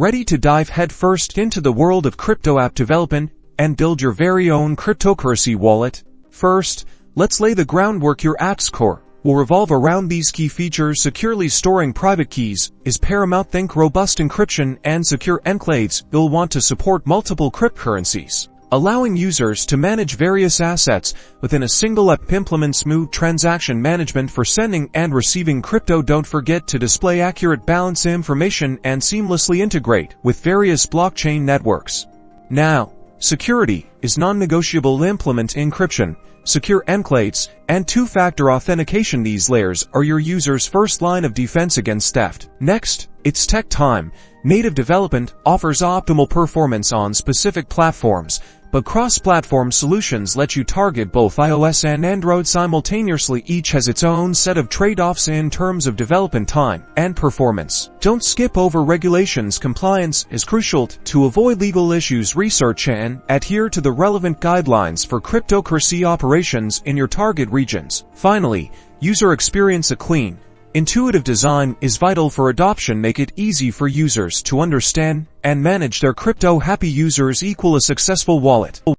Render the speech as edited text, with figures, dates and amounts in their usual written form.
Ready to dive headfirst into the world of crypto app development and build your very own cryptocurrency wallet? First, let's lay the groundwork. Your app's core will revolve around these key features. Securely storing private keys is paramount. Think robust encryption and secure enclaves. You'll want to support multiple cryptocurrencies, allowing users to manage various assets within a single app. Implement smooth transaction management for sending and receiving crypto. Don't forget to display accurate balance information and seamlessly integrate with various blockchain networks. Now, security is non-negotiable. Implement encryption, secure enclaves, and two-factor authentication. These layers are your user's first line of defense against theft. Next, it's tech time. Native development offers optimal performance on specific platforms, but cross-platform solutions let you target both iOS and Android simultaneously. Each has its own set of trade-offs in terms of development time and performance. Don't skip over regulations. Compliance is crucial to avoid legal issues. Research and adhere to the relevant guidelines for cryptocurrency operations in your target regions. Finally, user experience. A clean, intuitive design is vital for adoption. Make it easy for users to understand and manage their crypto. Happy users equal a successful wallet.